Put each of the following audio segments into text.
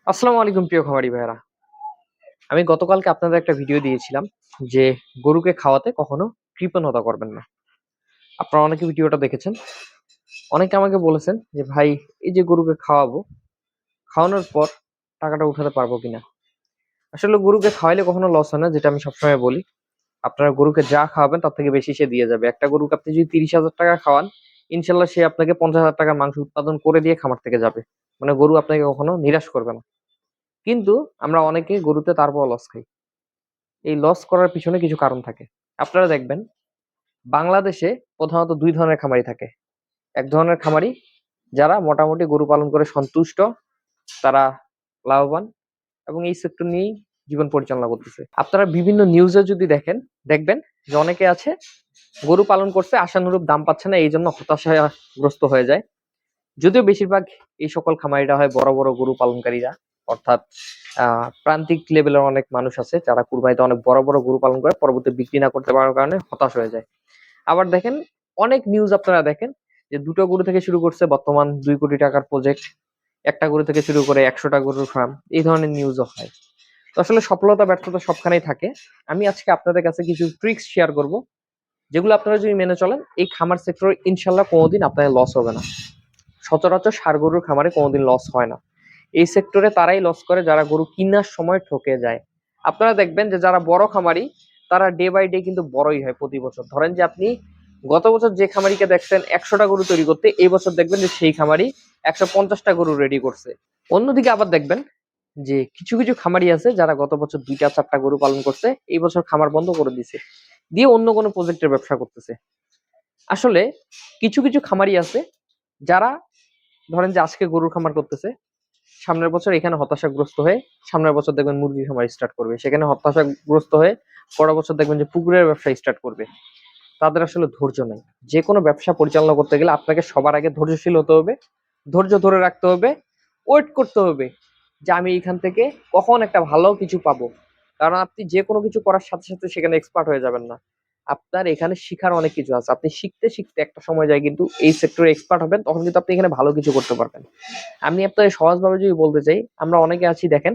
আসসালামু আলাইকুম প্রিয় খামারি ভাইয়েরা। আমি গতকালকে আপনাদের একটা ভিডিও দিয়েছিলাম যে গরুকে খাওয়াতে কখনো কৃপণতা করবেন না। আপনারা অনেকে ভিডিওটা দেখেছেন। অনেকে আমাকে বলেছেন যে ভাই, এই যে গরুকে খাওয়াবো, খাওয়ানোর পর টাকাটা উঠাতে পারবো কিনা। আসলে গরুকে খাওয়াইলে কখনো লস হয় না, যেটা আমি সবসময় বলি। আপনারা গরুকে যা খাওয়াবেন তার থেকে বেশি সে দিয়ে যাবে। একটা গরুকে আপনি যদি 30,000 টাকা খাওয়ান, ইনশাল্লাহ সে আপনাকে 50,000 টাকা মাংস উৎপাদন করে দিয়ে খামার থেকে যাবে। মানে গরু আপনাকে কখনো নিরাশ করবে না। কিন্তু আমরা অনেকে গরুতে তারপর লস খাই। এই লস করার পিছনে কিছু কারণ থাকে। আপনারা দেখবেন বাংলাদেশে প্রধানত ২ ধরনের খামারি থাকে। এক ধরনের খামারি যারা মোটামুটি গরু পালন করে সন্তুষ্ট, তারা লাভবান এবং এই সেক্টর নিয়েই জীবন পরিচালনা করতেছে। আপনারা বিভিন্ন নিউজে যদি দেখেন, দেখবেন যে অনেকে আছে গরু পালন করছে, আশানুরূপ দাম পাচ্ছে না, এইজন্য হতাশাগ্রস্ত হয়ে যায়। যদিও বেশিরভাগ এই সকল খামারিরা হয় বড় বড় গরু পালনকারীরা, অর্থাৎ প্রান্তিক লেভেলের অনেক মানুষ আছে যারা কুরবানিতে অনেক বড় বড় গরু পালন করে, পরবর্তী বিক্রি না করতে পারার কারণে হতাশ হয়ে যায়। আবার দেখেন অনেক নিউজ আপনারা দেখেন যে দুটো গরু থেকে শুরু করছে, বর্তমান 2 কোটি টাকার প্রজেক্ট, একটা গরু থেকে শুরু করে 100টা গরুর ফার্ম, এই ধরনের নিউজও হয়। তো আসলে সফলতা ব্যর্থতা সবখানেই থাকে। আমি আজকে আপনাদের কাছে কিছু ট্রিক্স শেয়ার করব, যেগুলো আপনারা যদি মেনে চলেন এই খামার সেক্টরে ইনশাল্লাহ কোনোদিন আপনাদের লস হবে না। সচরাচর ষাঁড় গরুর খামারে কোনোদিন লস হয় না। এই সেক্টরে তারাই লস করে যারা গরু কিনার সময় ঠকে যায়। আপনারা দেখবেন যে যারা বড় খামারি, তারা ডে বাই ডে কিন্তু বড়ই হয় প্রতি বছর। ধরেন যে আপনি গত বছর যে খামারিকে দেখছেন 100টা গরু তৈরি করতে, এই বছর দেখবেন যে সেই খামারি 150টা গরু রেডি করছে। অন্যদিকে আবার দেখবেন যে কিছু কিছু খামারি আছে যারা গত বছর 2টা 4টা গরু পালন করছে, এই বছর খামার বন্ধ করে দিছে, দিয়ে অন্য কোনো প্রজেক্টের ব্যবসা করতেছে। আসলে কিছু কিছু খামারি আছে যারা ধরেন যে আজকে গরুর খামার করতেছে, সামনের বছর এখানে হতাশাগ্রস্ত হয়ে সামনের বছর দেখবেন মুরগির খামার স্টার্ট করবে, সেখানে হতাশাগ্রস্ত হয়ে পরের বছর দেখবেন যে পুকুরের ব্যবসা স্টার্ট করবে। তাদের আসলে ধৈর্য নেই। যে কোনো ব্যবসা পরিচালনা করতে গেলে আপনাকে সবার আগে ধৈর্যশীল হতে হবে, ধৈর্য ধরে রাখতে হবে, ওয়েট করতে হবে যে আমি এখান থেকে কখন একটা ভালো কিছু পাবো। কারণ আপনি যে কোনো কিছু করার সাথে সাথে সেখানে এক্সপার্ট হয়ে যাবেন না। আপনার এখানে শিখার অনেক কিছু আছে। আপনি শিখতে শিখতে একটা সময় যায় কিন্তু এই সেক্টরে এক্সপার্ট হবেন, তখন কিন্তু আপনি এখানে ভালো কিছু করতে পারবেন। আমি আপনাকে সহজভাবে যদি বলতে চাই, আমরা অনেকে আছি দেখেন,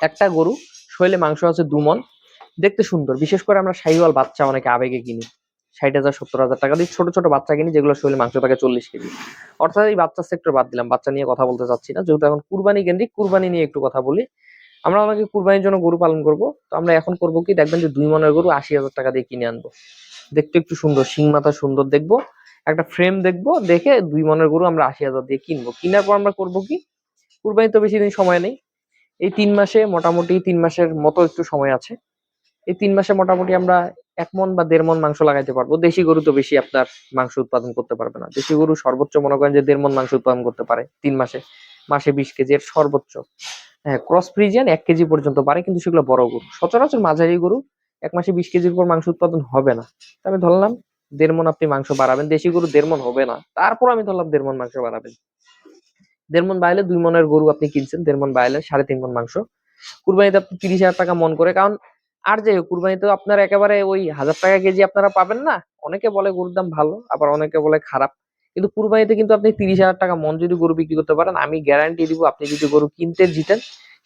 একটা গরু শরীরে মাংস আছে 2 মণ, দেখতে সুন্দর। বিশেষ করে আমরা শাহিওয়াল বাচ্চা অনেকে আবেগে কিনি, 60,000 70,000 টাকা দিয়ে ছোট ছোট বাচ্চা কিনি যেগুলো শরীরে মাংস থাকে 40 কেজি। অর্থাৎ এই বাচ্চা সেক্টর বাদ দিলাম, বাচ্চা নিয়ে কথা বলতে চাচ্ছি না, যেহেতু এখন কুরবানি কেন্দ্রিক, কুরবানি নিয়ে একটু কথা বলি। আমরা অনেকে কুরবানির জন্য গরু পালন করব, তো আমরা এখন করব কি, দেখবেন যে 2 মণের গরু 80,000 টাকা দিয়ে কিনে আনবো। দেখতে একটু সুন্দর, শিং মাথা সুন্দর দেখবো, একটা ফ্রেম দেখবো, দেখে 2 মণের গরু আমরা 80,000 দিয়ে কিনবো। কেনার পর আমরা করবো কি, কুরবানি তো বেশি দিন সময় নেই, এই 3 মাসে, মোটামুটি 3 মাসের মতো একটু সময় আছে। এই 3 মাসে মোটামুটি আমরা 1 মণ বা 1.5 মণ মাংস লাগাইতে পারবো। দেশি গরু তো বেশি আপনার মাংস উৎপাদন করতে পারবে না। দেশি গরু সর্বোচ্চ মনে করেন যে 1.5 মণ মাংস উৎপাদন করতে পারে 3 মাসে, মাসে 20 কেজি এর সর্বোচ্চ। হ্যাঁ, ক্রস ফ্রিজিয়ান 1 কেজি পর্যন্ত পারে, কিন্তু সেগুলো বড় গরু। সচরাচর মাঝারি গরু 1 মাসে 20 কেজির উপর মাংস উৎপাদন হবে না। তা আমি ধরলাম 1.5 মণ আপনি মাংস বাড়াবেন, দেশি গরু 1.5 মণ হবে না, তারপর আমি ধরলাম 1.5 মণ মাংস বাড়াবেন। 1.5 মণ বাড়ালে 2 মণের গরু আপনি কিনছেন, 1.5 মণ বাড়ালে 3.5 মণ মাংস। কুরবানিতে আপনি 30,000 টাকা মন করে, কারণ আর যাই হোক কুরবানিতে আপনার একেবারে ওই 1,000 টাকা কেজি আপনারা পাবেন না। অনেকে বলে গরুর দাম ভালো, আবার অনেকে বলে খারাপ, কিন্তু কুরবানিতে কিন্তু আপনি 30,000 টাকা মন যদি গরু বিক্রি করতে পারেন, আমি গ্যারান্টি দিব আপনি যদি গরু কিনতে জিতেন,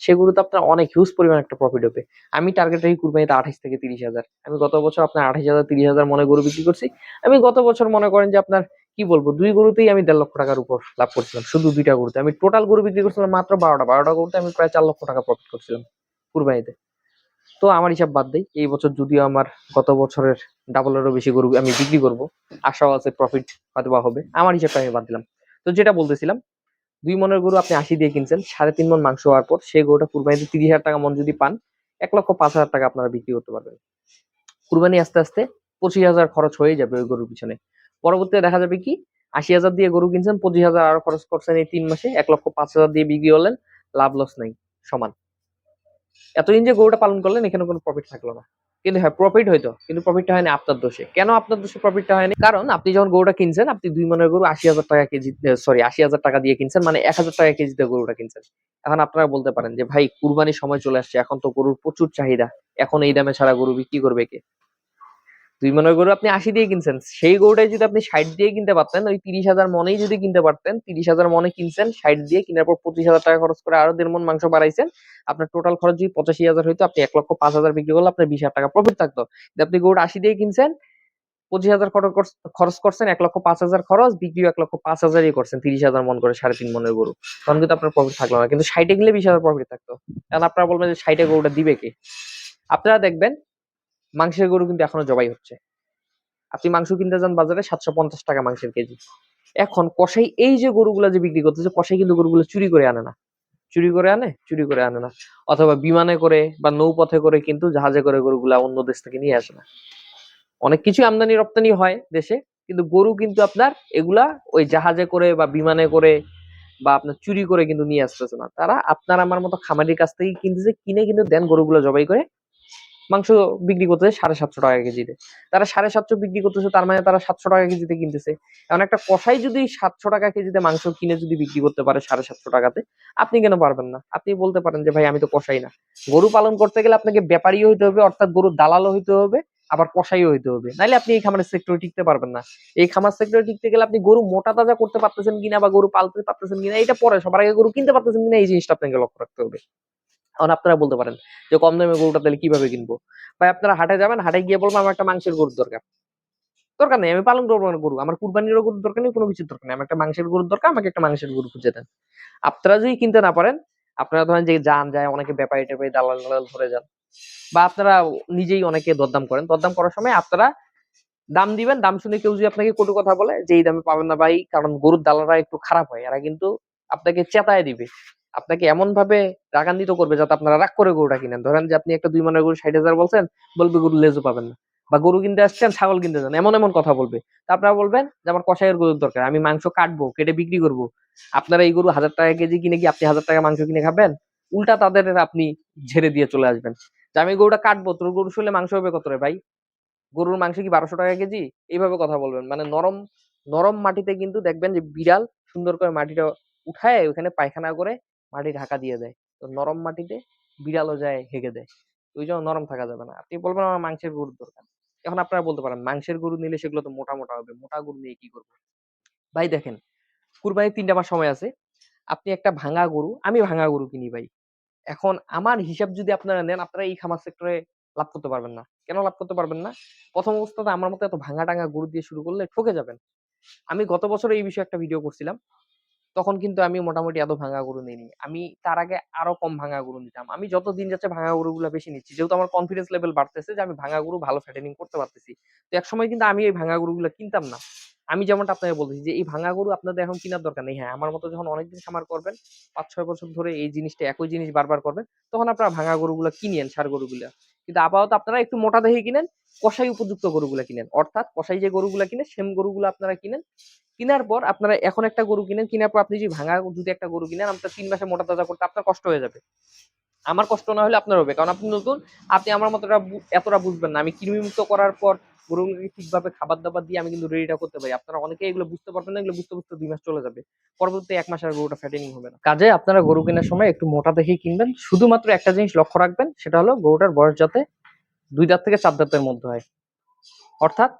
সে গরুতে আপনার অনেক হিউজ পরিমাণ একটা প্রফিট হবে। আমি টার্গেট রাখি কুরবানিতে 28 থেকে 30,000। আমি গত বছর আপনার 28,000 30,000 মনে গরু বিক্রি করছি। আমি গত বছর মনে করেন যে আপনার কি বলবো, 2 গরুতেই আমি 1.5 লক্ষ টাকার উপর লাভ করছিলাম, শুধু 2টা গরুতে। আমি টোটাল গরু বিক্রি করছিলাম মাত্র 12টা গরুতে আমি প্রায় 4 লক্ষ টাকা প্রফিট করছিলাম কুরবানিতে। তো আমার হিসাব বাদ দেই, এই বছর যদিও আমার গত বছরের ডাবলেরও বেশি গরু আমি বিক্রি করব, আশাও আছে প্রফিট হয়তো বা হবে, আমার হিসাবটা আমি বাদ দিলাম। তো যেটা বলতেছিলাম, 2 মণের গরু আপনি 80 দিয়ে কিনছেন, 3.5 মণ মাংস হওয়ার পর সেই গরুটা কুরবানিতে 30,000 টাকা মন যদি পান, 1,05,000 টাকা আপনারা বিক্রি করতে পারবেন। কুরবানি আস্তে আস্তে 25,000 খরচ হয়ে যাবে ওই গরুর পিছনে। পরবর্তীতে দেখা যাবে কি, 80,000 দিয়ে গরু কিনছেন, 25,000 আরো খরচ করছেন এই 3 মাসে, 1,05,000 দিয়ে বিক্রি হলেন, লাভ লস নাই, সমান। এতদিন যে গরুটা পালন করলেন এখানে কোনো প্রফিট থাকলো না। কিন্তু হ্যাঁ, প্রফিট হইতো, কিন্তু প্রফিটটা হয়নি আপনার দোষে। কেন আপনার দোষে প্রফিটটা হয়নি? কারণ আপনি যখন গরুটা কিনছেন, আপনি 2 মণের গরু 80,000 টাকা কেজি, সরি 80,000 টাকা দিয়ে কিনছেন, মানে 1,000 টাকা কেজিতে গরুটা কিনছেন। এখন আপনারা বলতে পারেন যে ভাই, কুরবানির সময় চলে আসছে, এখন তো গরুর প্রচুর চাহিদা, এখন এই দামে ছাড়া গরু বিক্রি করবে কে? 2 মনের গরু আপনি 80 দিয়ে কিনছেন, সেই গরুটাই যদি আপনি 60 দিয়ে কিনতে পারতেন, ওই 30,000 মনেই যদি কিনতে পারতেন, 30,000 মনে কিনছেন, 60 দিয়ে কিনার পর 25,000 টাকা খরচ করে আরো 1.5 মণ মাংস বাড়াইছেন, আপনার টোটাল খরচ যদি 85,000 হইতো, আপনি 1,05,000 বিক্রি করলে আপনার 20,000 টাকা প্রফিট থাকতো। কিন্তু আপনি গরুটা 80 দিয়ে কিনছেন, 25,000 খরচ করছেন, 1,05,000 খরচ, বিক্রি 1,05,000 করছেন, 30,000 মন করে 3.5 মনের গরু, তখন কিন্তু আপনার প্রফিট থাকলো না। কিন্তু 60 এ কিনলে 20,000 প্রফিট থাকতো। এখন আপনারা বলবেন যে 60 এ গরুটা দিবে কে? আপনারা দেখবেন মাংসের গরু কিন্তু এখনো জবাই হচ্ছে। আপনি মাংস কিনতে যান বাজারে 750 টাকা মাংসের কেজি। এখন কসাই এই যে গরুগুলা যে বিক্রি করতেছে, কসাই কিন্তু গরুগুলো চুরি করে আনে না। চুরি করে আনে? চুরি করে আনে না। অথবা বিমানে করে বা নৌপথে করে কিন্তু জাহাজে করে গরুগুলা অন্য দেশ থেকে নিয়ে আসে না। অনেক কিছু আমদানি রপ্তানি হয় দেশে, কিন্তু গরু কিন্তু আপনার এগুলা ওই জাহাজে করে বা বিমানে করে বা আপনার চুরি করে কিন্তু নিয়ে আসতেছে না। তারা আপনার আমার মতো খামারির কাছ থেকে কিনতেছে, কিনে কিন্তু দেন গরুগুলো জবাই করে মাংস বিক্রি করতেছে 750 টাকা কেজিতে। তারা 750 বিক্রি করতেছে, তার মানে তারা 700 টাকা কেজিতে কিনতেছে। এখন একটা কসাই যদি 700 টাকা কেজিতে মাংস কিনে যদি বিক্রি করতে পারে 750 টাকাতে, আপনি কেন পারবেন না? আপনি বলতে পারেন যে ভাই আমি তো কসাই না। গরু পালন করতে গেলে আপনাকে ব্যাপারীও হইতে হবে, অর্থাৎ গরুর দালালও হইতে হবে, আবার কসাইও হইতে হবে, নাইলে আপনি এই খামারের সেক্টরে টিকতে পারবেন না। এই খামার সেক্টরে টিকতে গেলে আপনি গরু মোটা তাজা করতে পারতেছেন কিনা বা গরু পালতে পারতেছেন কিনা এটা পরে, সবার আগে গরু কিনতে পারতেছেন কিনা এই জিনিসটা আপনাকে লক্ষ্য রাখতে হবে। এখন আপনারা বলতে পারেন যে কম দামে গরুটা তাহলে কিভাবে কিনবো? ভাই আপনারা হাটে যাবেন, হাটে গিয়ে বলবো আমার একটা মাংসের গরুর দরকার। দরকার নেই, আমি পালন করবো না গরু, আমার কুরবানিরও গরুর দরকার নেই, কোনো কিছুর দরকার নেই, আমার একটা মাংসের গরুর দরকার, আমাকে একটা মাংসের গরু খুঁজে দেন। আপনারা যদি কিনতে না পারেন, আপনারা ধরেন যে যান যায় অনেকে ব্যাপারী ট্যাপারী দালাল টালাল ধরে যান, বা আপনারা নিজেই অনেকে দরদাম করেন, দরদাম করার সময় আপনারা দাম দিবেন, দাম শুনে কেউ যদি আপনাকে কটু কথা বলে যে এই দামে পাবেন না ভাই, কারণ গরুর দালালরা একটু খারাপ হয়, এরা কিন্তু আপনাকে চেতায় দিবে, আপনাকে এমন ভাবে রাগান্বিত করবে যাতে আপনারা রাগ করে গরুটা কিনেন। ধরেন যে আপনি একটা 2 মনের গরু 60,000 বলছেন, বলবে গরু লেজও পাবেন না, বা গরু কিনতে আসছেন ছাগল কিনতে যান, এমন এমন কথা বলবে। তা আপনারা বলবেন যে আমার কষাইয়ের গরুর দরকার, আমি মাংস কাটবো, কেটে বিক্রি করবো। আপনারা এই গরু 1,000 টাকা কেজি কিনে কি আপনি 1,000 টাকা মাংস কিনে খাবেন? উল্টা তাদের আপনি ঝেড়ে দিয়ে চলে আসবেন যে আমি গরুটা কাটবো, তোর গরু শুলে মাংস হবে কত রে ভাই, গরুর মাংস কি 1200 টাকা কেজি? এইভাবে কথা বলবেন। মানে নরম নরম মাটিতে কিন্তু দেখবেন যে বিড়াল সুন্দর করে মাটিটা উঠায় ওখানে পায়খানা করে মাটি ঢাকা দিয়ে দেয়। তো নরম মাটিতে বিড়ালও যায় হেগে দেয়। ওই জন্য নরম থাকা যাবে না। আপনি বলবেন আমার মাংসের গরুর দরকার। এখন আপনারা বলতে পারেন মাংসের গরু নিলে সেগুলো তো মোটা মোটা হবে, মোটা গরু নিয়ে কি করবো? ভাই দেখেন, কুরবানির 3টা মাস সময় আছে। আপনি একটা ভাঙা গরু, আমি ভাঙা গরু কিনি ভাই। এখন আমার হিসাব যদি আপনারা নেন, আপনারা এই খামার সেক্টরে লাভ করতে পারবেন না। কেন লাভ করতে পারবেন না? প্রথম অবস্থাতে আমার মতো এত ভাঙা টাঙা গরু দিয়ে শুরু করলে ঠকে যাবেন। আমি গত বছর এই বিষয়ে একটা ভিডিও করছিলাম। তখন কিন্তু আমি মোটামুটি এত ভাঙা গরু নেইনি। আমি তার আগে আরো কম ভাঙা গরু নিতাম। আমি যত দিন যাচ্ছে ভাঙা গরুগুলা বেশি নিচ্ছি। যেহেতু আমার কনফিডেন্স লেভেল বাড়তেছে যে আমি ভাঙা গরু ভালো ফ্যাটেনিং করতে পারতেছি। তো একসময় কিন্তু আমি এই ভাঙা গরুগুলা কিনতাম না। আমি যেমনটা আপনাকে বলতেছি যে এই ভাঙা গরু আপনাদের এখন কিনার দরকার নেই। হ্যাঁ, আমার মতো যখন অনেকদিন খামার করবেন, ৫-৬ বছর ধরে এই জিনিসটা একই জিনিস বারবার করবেন, তখন আপনারা ভাঙা গরুগুলা কিনেন, ষাঁড় গরুগুলা। কিন্তু আপাতত আপনারা একটু মোটা দেখে কিনেন, কষাই উপযুক্ত গরুগুলা কিনেন। অর্থাৎ কষাই যে গরুগুলা কিনে সেম গরুগুলা আপনারা কিনেন। কিনার পর আপনারা এখন একটা গরু কিনেন, কিনার পর আপনি যদি ভাঙা যদি একটা গরু কিনেন, আপনার ৩ মাসে মোটা তাজা করতে আপনার কষ্ট হয়ে যাবে। আমার কষ্ট না হলে আপনার হবে। কারণ আপনি নতুন, আপনি আমার মতো এতটা বুঝবেন না। আমি কৃমিমুক্ত করার পর গরুগুলোকে ঠিকভাবে খাবার-দাবার দিয়ে আমি কিন্তু রেডিটা করতে পারি। আপনারা অনেকেই এগুলো বুঝতে পারবেন না। এগুলো বুঝতে, বুঝতে ২ মাস চলে যাবে। পরবর্তী ১ মাসে আর গরুটা ফ্যাটেনিং হবে না। কাজেই আপনারা গরু কেনার সময় একটু মোটা দেখেই কিনবেন। শুধুমাত্র একটা জিনিস লক্ষ্য রাখবেন, সেটা হলো গরুটার বয়স যাতে ২ দাঁত থেকে ৪ দাঁতের মধ্যে হয়। অর্থাৎ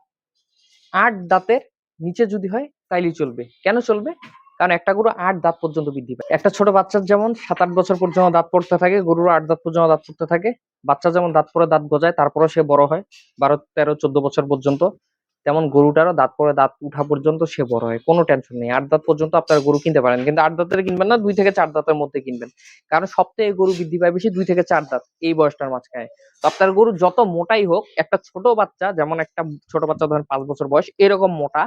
৮ দাঁতের নিচে যদি হয় তাইলেই চলবে। কেন চলবে? কারণ একটা গরু ৮ দাঁত পর্যন্ত বৃদ্ধি পায়। একটা ছোট বাচ্চার যেমন ৭-৮ বছর পর্যন্ত দাঁত পড়তে থাকে, গরুরও ৮ দাঁত পর্যন্ত দাঁত পড়তে থাকে। বাচ্চা যেমন দাঁত পড়ে দাঁত গজায়, তারপরেও সে বড় হয় ১২, ১৩, ১৪ বছর পর্যন্ত। তেমন গরুটারও দাঁত পড়ে দাঁত উঠা পর্যন্ত সে বড় হয়। কোনো টেনশন নেই। ৮ দাঁত পর্যন্ত আপনারা গরু কিনতে পারেন। কিন্তু ৮ দাঁতের কিনবেন না, ২ থেকে ৪ দাঁতের মধ্যে কিনবেন। কারণ সবথেকে গরু বৃদ্ধি পায় বেশি ২ থেকে ৪ দাঁত এই বয়সটার মাঝখানে। তো আপনার গরু যত মোটাই হোক, একটা ছোট বাচ্চা, যেমন একটা ছোট বাচ্চা ধরেন ৫ বছর বয়স এরকম মোটা,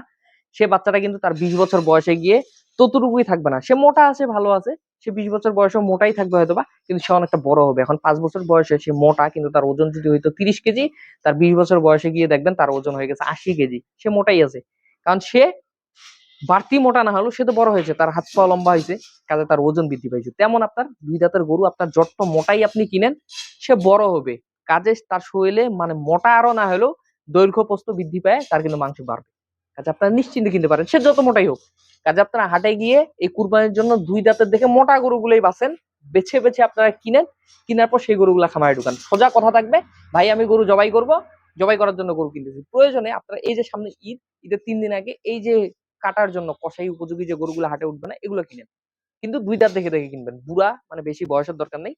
সে বাচ্চাটা কিন্তু তার ২০ বছর বয়সে গিয়ে ততটুকুই থাকবে না। সে মোটা আছে, ভালো আছে। সে ২০ বছর বয়সেও মোটাই থাকবে হয়তোবা, কিন্তু সে অনেকটা বড় হবে। এখন ৫ বছর বয়সে সে মোটা, কিন্তু তার ওজন যদি হইতো ৩০ কেজি, তার ২০ বছর বয়সে গিয়ে দেখবেন তার ওজন হয়ে গেছে ৮০ কেজি। সে মোটাই আছে। কারণ সে বাড়তি মোটা না হলেও সে তো বড় হয়েছে, তার হাত পা লম্বা হয়েছে, কাজে তার ওজন বৃদ্ধি পাইছে। তেমন আপনার ২ দাঁতের গরু আপনার যত মোটাই আপনি কিনেন, সে বড় হবে। কাজে তার শরীরে মানে মোটা আরো না হলেও দৈর্ঘ্য প্রস্থ বৃদ্ধি পায়, তার কিন্তু মাংস বাড়বে। কাজে আপনারা নিশ্চিন্তে কিনতে পারেন, সে যত মোটাই হোক। কাজে আপনারা হাটে গিয়ে এই কুরবানির জন্য ২ দাঁতের দেখে মোটা গরুগুলোই বাছেন, বেছে বেছে আপনারা কিনেন, কিনার পর সেই গরুগুলা খামারে ঢুকান। সোজা কথা থাকবে, ভাই আমি গরু জবাই করব, জবাই করার জন্য গরু কিনতেছি। প্রয়োজনে আপনারা এই যে সামনে ঈদ, ঈদের ৩ দিন আগে এই যে কাটার জন্য কসাই উপযোগী যে গরুগুলো হাটে উঠবে না, এগুলো কিনেন। কিন্তু ২ দাঁত দেখে দেখে কিনবেন। বুড়া মানে বেশি বয়সের দরকার নেই।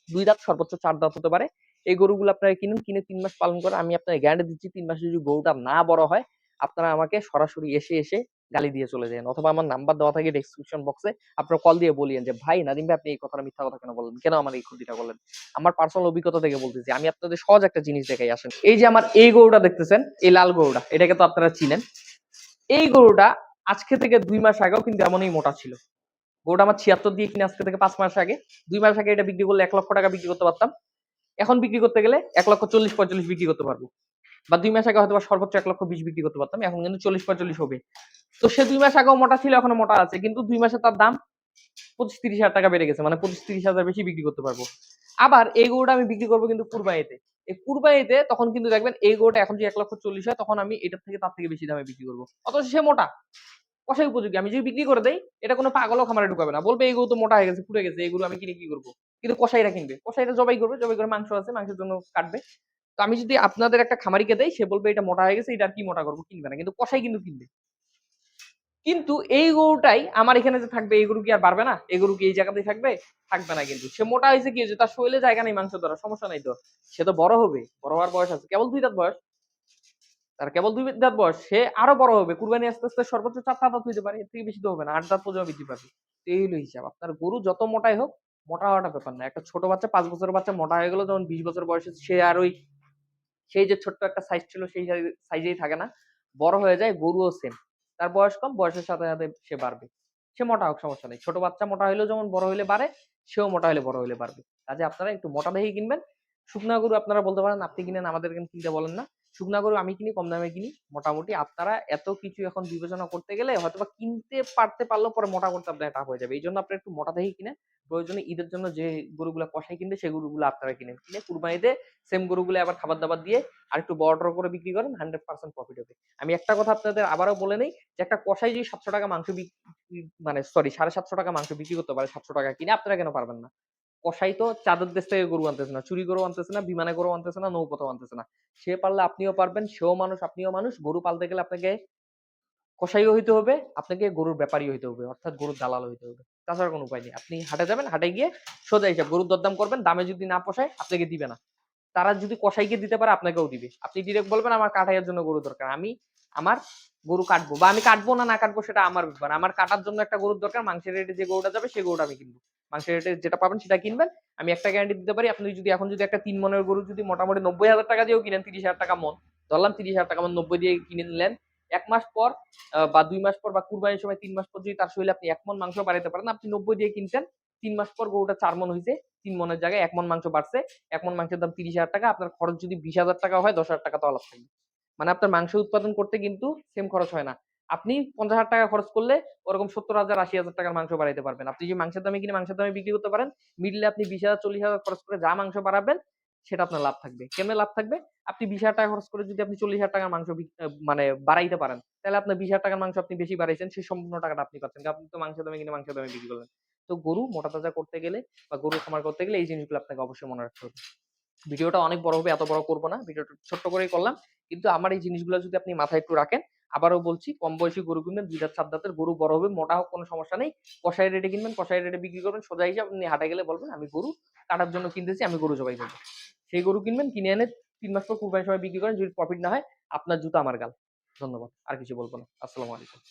২ দাঁত সর্বোচ্চ ৪ দাঁত হতে পারে। এই গরুগুলো আপনারা কিনুন, কিনে ৩ মাস পালন করেন। আমি আপনাকে গ্যারান্টি দিচ্ছি ৩ মাসে যদি গরুটা না বড় হয়, আপনারা আমাকে সরাসরি এসে গালি দিয়ে চলে যাবেন। অথবা আমার নাম্বার দেওয়া থাকে ডেসক্রিপশন বক্সে। আপনারা কল দিয়ে বলিয়েন যে, "ভাই নাদিম ভাই আপনি এই কথাটা মিথ্যা কথা কেন বললেন? কেন আমার এই ক্ষতিটা করলেন?" আমার পার্সোনাল অভিজ্ঞতা থেকে বলতেছি। আমি আপনাদের সহজ একটা জিনিস দেখাই আসেন। এই যে আমার এই গরুটা দেখতেছেন, এই লাল গরুটা, এটাকে তো আপনারা চিনেন। এই গরুটা আজকে থেকে ২ মাস আগেও কিন্তু এমনই মোটা ছিল। গরুটা আমার ৭৬ দিয়ে কিনে আজকে থেকে ৫ মাস আগে। ২ মাস আগে এটা বিক্রি করলে ৳১,০০,০০০ বিক্রি করতে পারতাম। এখন বিক্রি করতে গেলে ১,৪০,০০০-৪৫ বিক্রি করতে পারবো। বা ২ মাস আগে হয়তোবা সর্বোচ্চ ১,২০,০০০ বিক্রি করতে পারতাম। এখন কিন্তু ৪০-৪৫ হবে। তো সে ২ মাস আগেও মোটা ছিল, এখনো মোটা আছে। কিন্তু ২ মাসে তার দাম ২৫-৩০,০০০ বেড়ে গেছে। মানে ২৫-৩০,০০০ বেশি বিক্রি করতে পারবো। আবার এই গরুটা আমি বিক্রি করবো কিন্তু কুরবানিতে। এই কুরবানিতে তখন কিন্তু দেখবেন এই গরুটা এখন যদি ১,৪০,০০০ হয়, তখন আমি এটার থেকে তার থেকে বেশি দামে বিক্রি করবো। অথচ সে মোটা। কষাই উপযোগী। আমি যদি বিক্রি করে দেই, এটা কোনো পাগলও খামারে ঢুকাবে না। বলবে এই গরু তো মোটা হয়ে গেছে, ফুলে গেছে। এই গরু আমি কিনে কি করব? কিন্তু কসাইরা কিনবে। কসাইরা জবাই করবে। জবাই করে মাংস আছে, মাংসের জন্য কাটবে। তো আমি যদি আপনাদের একটা খামারিকে দেই, সে বলবে এটা মোটা হয়ে গেছে, এটা আর কি মোটা করব? কিনবে না। কিন্তু কসাই কিন্তু কিনবে। কিন্তু এই গরুটাই আমার এখানে যে থাকবে, এই গরু কি আর বাড়বে না? এই গরু কি এই জায়গাতেই থাকবে? থাকবে না কিন্তু। সে মোটা হইছে কি হইছে? তার শরীরে জায়গা নেই মাংস ধরার। সমস্যা নাই তো। সে তো বড় হবে। বড় হওয়ার বয়স আছে। কেবল ২ দাঁত বয়স। তার কেবল ২ দাঁত বয়স। সে আরো বড় হবে। কুরবানি আস্তে সর্বোচ্চ ৪ দাঁত হইতে পারে। এর থেকে বেশি তো হবে না। ৮ দাঁত পর্যন্ত বৃদ্ধি পাবে। তো এই হলো হিসাব। আপনার গরু যত মোটাই হোক, মোটা হওয়াটা ব্যাপার না। একটা ছোট বাচ্চা ৫ বছরের বাচ্চা মোটা হয়ে গেল যখন ২০ বছর বয়সে, সে আর ওই সেই যে ছোট্ট একটা সাইজ ছিল সেই সাইজেই থাকে না। বড় হয়ে যায়, গরুও সেম। তার বয়স কম, বয়সের সাথে সে বাড়বে। সে মোটা হোক সমস্যা নেই। ছোট বাচ্চা মোটা হইলেও যেমন বড় হইলে বাড়ে, সেও মোটা হইলে বড় হইলে বাড়বে। কাজে আপনারা একটু মোটা দেখেই কিনবেন। শুকনা গরু আপনারা বলতে পারেন আপনি কিনেন, আমাদের এখানে কিনতে বলেন না। শুকনা গরু আমি কিনি, কম দামে কিনি। মোটামুটি আপনারা এত কিছু এখন বিবেচনা করতে গেলে হয়তোবা কিনতে পারলেও পরে মোটা করতে আপনার টাফ হয়ে যাবে। এইজন্য আপনারা একটু মোটা দেখেই কিনেন। প্রয়োজনে ঈদের জন্য যে গরুগুলা কষাই কিনবে, সেই গরুগুলো আপনারা কিনেন। কিনে কুরবানিতে সেম গরুগুলো আবার খাবার-দাবার দিয়ে আরেকটু বড় করে বিক্রি করেন, 100% প্রফিট হবে। আমি একটা কথা আপনাদের আবারও বলে নেই যে, একটা কষাই যদি ৳৭০০ মাংস মানে সরি ৳৭৫০ মাংস বিক্রি করতে পারে ৳৭০০ কিনে, আপনারা কেন পারবেন না? কসাই তো চাঁদের দেশ থেকে গরু আনতেছে না, চুরি করেও আনতেছে না, বিমানে করেও আনতেছে না, নৌপথেও আনতেছে না। সে পারলে আপনিও পারবেন, সেও মানুষ, আপনিও মানুষ। গরু পালতে গেলে আপনাকে কসাইও হইতে হবে, আপনাকে গরুর ব্যাপারীও হইতে হবে। অর্থাৎ গরুর দালালও হইতে হবে। তাছাড়া কোনো উপায় নেই। আপনি হাটে যাবেন, হাটে গিয়ে সোজা হিসাব গরুর দরদাম করবেন, দামে যদি না পোষায় আপনাকে দিবে না। তারা যদি কসাইকে দিতে পারে আপনাকেও দিবে। আপনি ডিরেক্ট বলবেন আমার কাটাইয়ের জন্য গরু দরকার। আমি আমার গরু কাটবো বা আমি কাটবো না কাটবো সেটা আমার ব্যাপার। আমার কাটার জন্য একটা গরুর দরকার। মাংসের রেটে যে গরুটা যাবে সেই গরুটা আমি কিনবো। মাংসের রেটে যেটা পাবেন সেটা কিনবেন। আমি একটা গ্যারান্টি দিতে পারি, আপনি যদি এখন যদি একটা ৩ মনের গরু যদি মোটামুটি ৳৯০,০০০ দিয়েও কিনেন, ৳৩০,০০০ মন। ধরলাম ৳৩০,০০০ মন ৯০ দিয়ে কিনে নিলেন। ১ মাস পর বা ২ মাস পর বা কুরবানির সময় ৩ মাস পর যদি তার শরীরে আপনি ১ মন মাংস বাড়াইতে পারেন, আপনি ৯০ দিয়ে কিনতেন। ৩ মাস পর গরুটা ৪ মন হইছে। ৩ মনের জায়গায় ১ মন মাংস বাড়ছে। ১ মন মাংসের দাম ৳৩০,০০০। আপনার খরচ যদি ৳২০,০০০ হয়, ৳১০,০০০ তো আলাপ থাকবে। মানে আপনার মাংস উৎপাদন করতে কিন্তু সেম খরচ হয় না। আপনি ৳৫০,০০০ খরচ করলে ওরকম ৳৭০,০০০ ৳৮০,০০০ মাংস বাড়াইতে পারবেন। আপনি যদি মাংসের দামে কিনে মাংসের দামে বিক্রি করতে পারেন, মিডলে আপনি ২০,০০০ ৳৪০,০০০ খরচ করে যা মাংস বাড়াবেন সেটা আপনার লাভ থাকবে। কেমনে লাভ থাকবে? আপনি ৳২০,০০০ খরচ করে যদি আপনি ৳৪০,০০০ মাংস মানে বাড়াইতে পারেন, তাহলে আপনার ৳২০,০০০ মাংস আপনি বেশি বাড়াইছেন, সেই সম্পূর্ণ টাকাটা আপনি পাচ্ছেন। কারণ আপনি তো মাংসের দামে কিনে মাংসের দামে বিক্রি করলেন। তো গরু মোটা তাজা করতে গেলে বা গরুর খামার করতে গেলে এই জিনিসগুলো আপনাকে অবশ্যই মনে রাখতে হবে। ভিডিওটা অনেক বড় হবে, এত বড় করব না। ভিডিওটা ছোট্ট করেই করলাম। কিন্তু আমার এই জিনিসগুলো যদি আপনি মাথায় একটু রাখেন, আবারও বলছি কম বয়সী গরু কিনবেন, ২ দাঁত ৪ দাঁতের গরু বড় হবে, মোটা হোক কোনো সমস্যা নেই। কসাই রেটে কিনবেন, কসাই রেটে বিক্রি করবেন। সোজা হিসাব, আপনি হাটে গেলে বলবেন আমি গরু কাটার জন্য কিনতেছি, আমি গরু জবাই করব। সেই গরু কিনবেন, কিনে এনে ৩ মাস পর কুরবানির সময় বিক্রি করেন। যদি প্রফিট না হয়, আপনার জুতো আমার গাল। ধন্যবাদ। আর কিছু বলব না। আসসালামু আলাইকুম।